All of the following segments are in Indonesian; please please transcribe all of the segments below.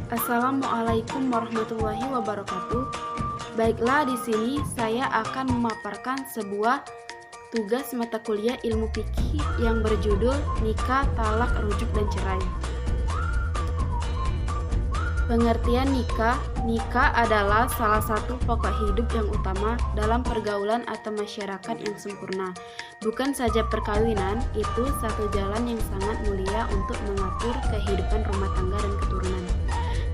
Assalamualaikum warahmatullahi wabarakatuh. Baiklah, di sini saya akan memaparkan sebuah tugas mata kuliah ilmu fikih yang berjudul Nikah, Talak, Rujuk, dan Cerai. Pengertian nikah. Nikah adalah salah satu pokok hidup yang utama dalam pergaulan atau masyarakat yang sempurna. Bukan saja perkawinan, itu satu jalan yang sangat mulia untuk mengatur kehidupan rumah tangga dan keturunan.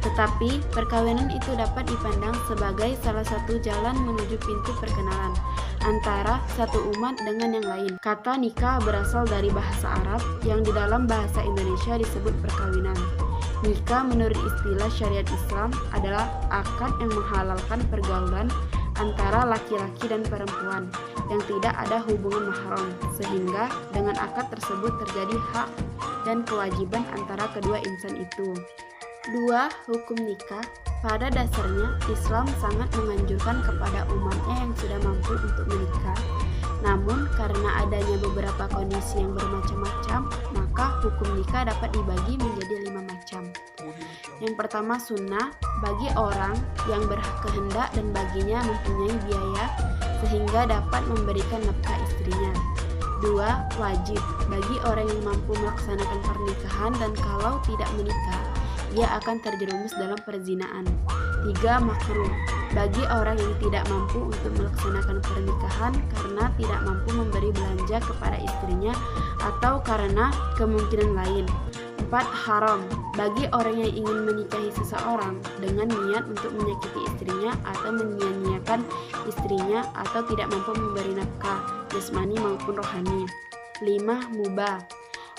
Tetapi, perkawinan itu dapat dipandang sebagai salah satu jalan menuju pintu perkenalan antara satu umat dengan yang lain. Kata nikah berasal dari bahasa Arab yang di dalam bahasa Indonesia disebut perkawinan. Nikah menurut istilah syariat Islam adalah akad yang menghalalkan pergaulan antara laki-laki dan perempuan yang tidak ada hubungan mahram, sehingga dengan akad tersebut terjadi hak dan kewajiban antara kedua insan itu. 2. Hukum nikah. Pada dasarnya, Islam sangat menganjurkan kepada umatnya yang sudah mampu untuk menikah. Namun, karena adanya beberapa kondisi yang bermacam-macam, maka hukum nikah dapat dibagi menjadi 5 macam. Yang pertama, sunnah, bagi orang yang berkehendak dan baginya mempunyai biaya sehingga dapat memberikan nafkah istrinya. 2. Wajib, bagi orang yang mampu melaksanakan pernikahan dan kalau tidak menikah, dia akan terjerumus dalam perzinaan. 3. Makruh, bagi orang yang tidak mampu untuk melaksanakan pernikahan karena tidak mampu memberi belanja kepada istrinya atau karena kemungkinan lain. 4. Haram, bagi orang yang ingin menikahi seseorang dengan niat untuk menyakiti istrinya atau menyia-nyiakan istrinya atau tidak mampu memberi nafkah jasmani maupun rohani. 5. Mubah,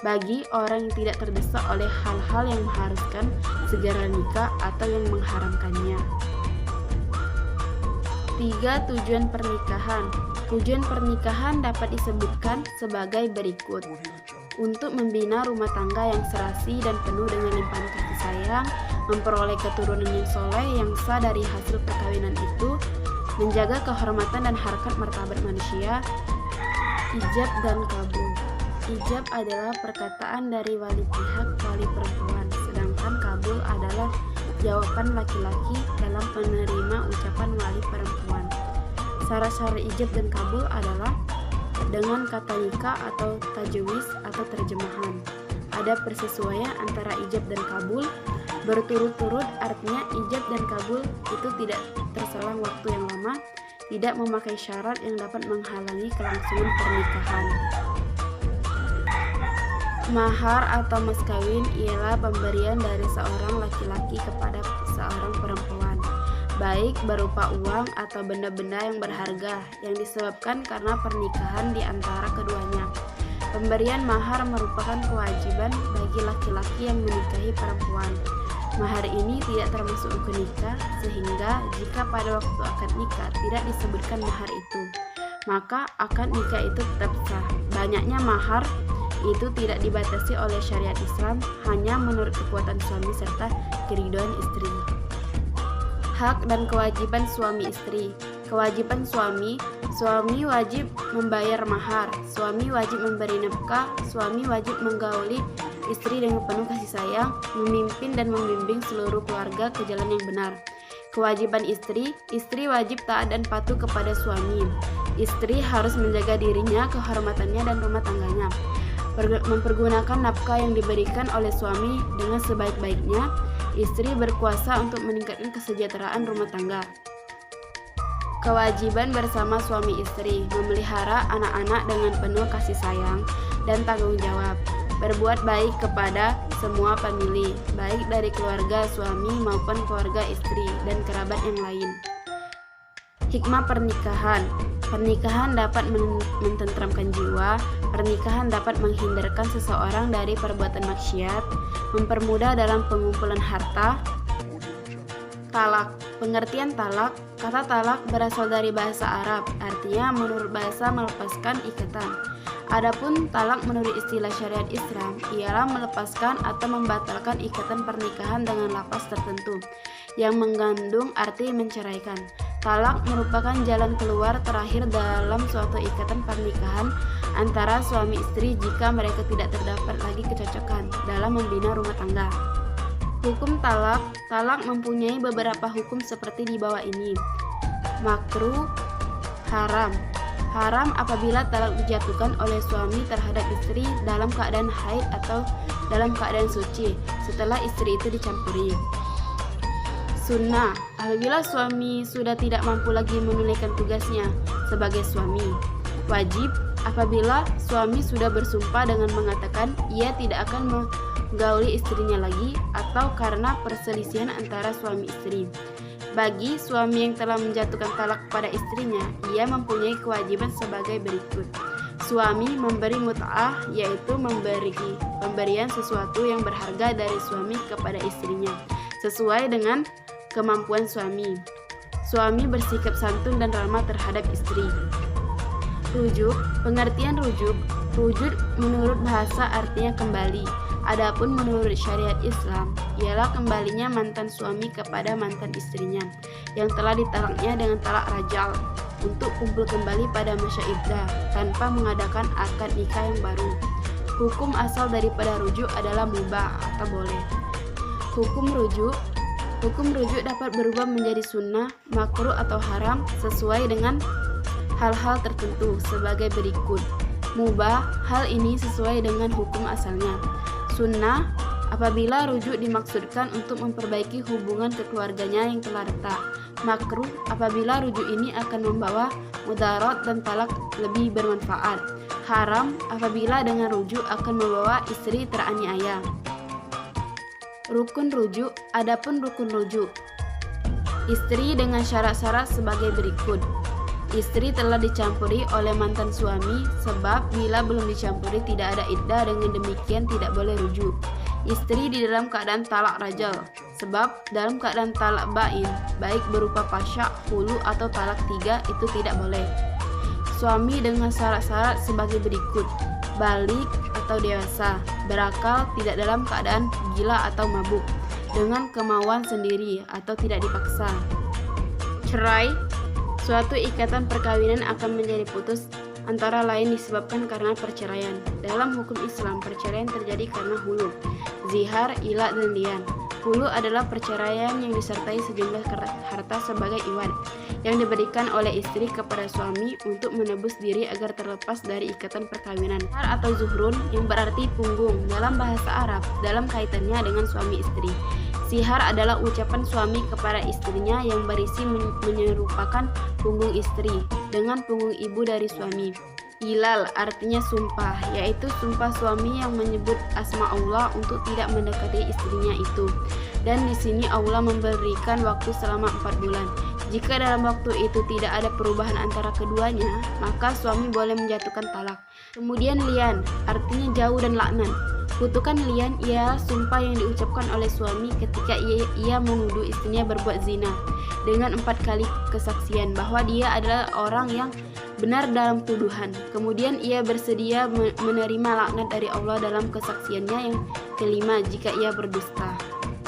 bagi orang yang tidak terdesak oleh hal-hal yang mengharuskan segera nikah atau yang mengharamkannya. 3. Tujuan pernikahan. Tujuan pernikahan dapat disebutkan sebagai berikut. Untuk membina rumah tangga yang serasi dan penuh dengan limpahan kasih sayang, memperoleh keturunan yang soleh yang sah dari hasil perkawinan itu, menjaga kehormatan dan harkat martabat manusia. Ijab dan kabul. Ijab adalah perkataan dari wali pihak wali perempuan, sedangkan kabul adalah jawaban laki-laki dalam penerima ucapan wali perempuan. Syarat-syarat ijab dan kabul adalah dengan kata nikah atau tajwid atau terjemahan. Ada persesuaian antara ijab dan kabul berturut-turut, artinya ijab dan kabul itu tidak terselang waktu yang lama, tidak memakai syarat yang dapat menghalangi kelangsungan pernikahan. Mahar atau mas kawin ialah pemberian dari seorang laki-laki kepada seorang perempuan, baik berupa uang atau benda-benda yang berharga yang disebabkan karena pernikahan di antara keduanya. Pemberian mahar merupakan kewajiban bagi laki-laki yang menikahi perempuan. Mahar ini tidak termasuk rukun nikah, sehingga jika pada waktu akad nikah tidak disebutkan mahar itu, maka akad nikah itu tetap sah. Banyaknya mahar itu tidak dibatasi oleh syariat Islam, hanya menurut kekuatan suami serta keridhaan istri. Hak dan kewajiban suami istri. Kewajiban suami wajib membayar mahar, suami wajib memberi nafkah, suami wajib menggauli istri dengan penuh kasih sayang, memimpin dan membimbing seluruh keluarga ke jalan yang benar. Kewajiban istri wajib taat dan patuh kepada suami. Istri harus menjaga dirinya, kehormatannya dan rumah tangganya, mempergunakan nafkah yang diberikan oleh suami dengan sebaik-baiknya. Istri berkuasa untuk meningkatkan kesejahteraan rumah tangga. Kewajiban bersama suami istri, memelihara anak-anak dengan penuh kasih sayang dan tanggung jawab, berbuat baik kepada semua famili, baik dari keluarga suami maupun keluarga istri dan kerabat yang lain. Hikmah pernikahan. Pernikahan dapat mententramkan jiwa. Pernikahan dapat menghindarkan seseorang dari perbuatan maksiat, mempermudah dalam pengumpulan harta. Talak. Pengertian talak. Kata talak berasal dari bahasa Arab, artinya menurut bahasa melepaskan ikatan. Adapun talak menurut istilah syariat Islam ialah melepaskan atau membatalkan ikatan pernikahan dengan lafaz tertentu yang mengandung arti menceraikan. Talak merupakan jalan keluar terakhir dalam suatu ikatan pernikahan antara suami istri jika mereka tidak terdapat lagi kecocokan dalam membina rumah tangga. Hukum talak. Talak mempunyai beberapa hukum seperti di bawah ini. Makruh, haram. Haram apabila talak dijatuhkan oleh suami terhadap istri dalam keadaan haid atau dalam keadaan suci setelah istri itu dicampuri. Sunnah, apabila suami sudah tidak mampu lagi menunaikan tugasnya sebagai suami. Wajib, apabila suami sudah bersumpah dengan mengatakan ia tidak akan menggauli istrinya lagi atau karena perselisihan antara suami istri. Bagi suami yang telah menjatuhkan talak pada istrinya, ia mempunyai kewajiban sebagai berikut. Suami memberi mut'ah, yaitu pemberian sesuatu yang berharga dari suami kepada istrinya, sesuai dengan kemampuan suami. Suami bersikap santun dan ramah terhadap istri. Rujuk, pengertian rujuk. Rujuk menurut bahasa artinya kembali. Adapun menurut syariat Islam, ialah kembalinya mantan suami kepada mantan istrinya yang telah ditalaknya dengan talak rajal untuk kumpul kembali pada masa iddah tanpa mengadakan akad nikah yang baru. Hukum asal daripada rujuk adalah mubah atau boleh. Hukum rujuk dapat berubah menjadi sunnah, makruh atau haram sesuai dengan hal-hal tertentu sebagai berikut. Mubah, hal ini sesuai dengan hukum asalnya. Sunnah, apabila rujuk dimaksudkan untuk memperbaiki hubungan keluarganya yang telah retak. Makruh, apabila rujuk ini akan membawa mudarat dan talak lebih bermanfaat. Haram, apabila dengan rujuk akan membawa istri teraniaya. Rukun rujuk. Adapun rukun rujuk, istri dengan syarat-syarat sebagai berikut. Istri telah dicampuri oleh mantan suami, sebab bila belum dicampuri tidak ada iddah, dengan demikian tidak boleh rujuk. Istri di dalam keadaan talak rajal, sebab dalam keadaan talak bain, baik berupa pasyak, hulu atau talak 3 itu tidak boleh. Suami dengan syarat-syarat sebagai berikut. Balik atau dewasa, berakal, tidak dalam keadaan gila atau mabuk, dengan kemauan sendiri atau tidak dipaksa. Cerai, suatu ikatan perkawinan akan menjadi putus antara lain disebabkan karena perceraian. Dalam hukum Islam, perceraian terjadi karena hulu, zihar, ilah, dan lian. Hulu adalah perceraian yang disertai sejumlah harta sebagai iwad yang diberikan oleh istri kepada suami untuk menebus diri agar terlepas dari ikatan perkawinan. Zihar atau zuhrun yang berarti punggung dalam bahasa Arab dalam kaitannya dengan suami istri. Zihar adalah ucapan suami kepada istrinya yang berisi menyerupakan punggung istri dengan punggung ibu dari suami. Ilal artinya sumpah, yaitu sumpah suami yang menyebut asma Allah untuk tidak mendekati istrinya itu. Dan di sini Allah memberikan waktu selama 4 bulan. Jika dalam waktu itu tidak ada perubahan antara keduanya, maka suami boleh menjatuhkan talak. Kemudian lian artinya jauh dan laknat. Kutukan lian ialah sumpah yang diucapkan oleh suami ketika ia menuduh istrinya berbuat zina dengan 4 kali kesaksian bahwa dia adalah orang yang benar dalam tuduhan. Kemudian ia bersedia menerima laknat dari Allah dalam kesaksiannya yang kelima jika ia berdusta.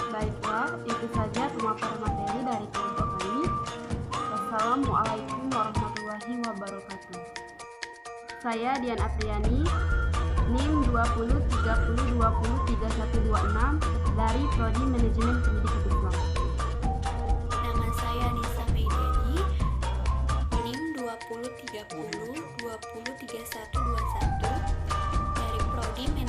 Baiklah, itu saja pemaparan materi dari kelompok kami. Wassalamualaikum warahmatullahi wabarakatuh. Saya Dian Apriani, NIM 2030203126 dari Prodi Manajemen Pendidikan Islam. Nama saya Nisa Meideni, NIM 2030203121 dari Prodi Manajemen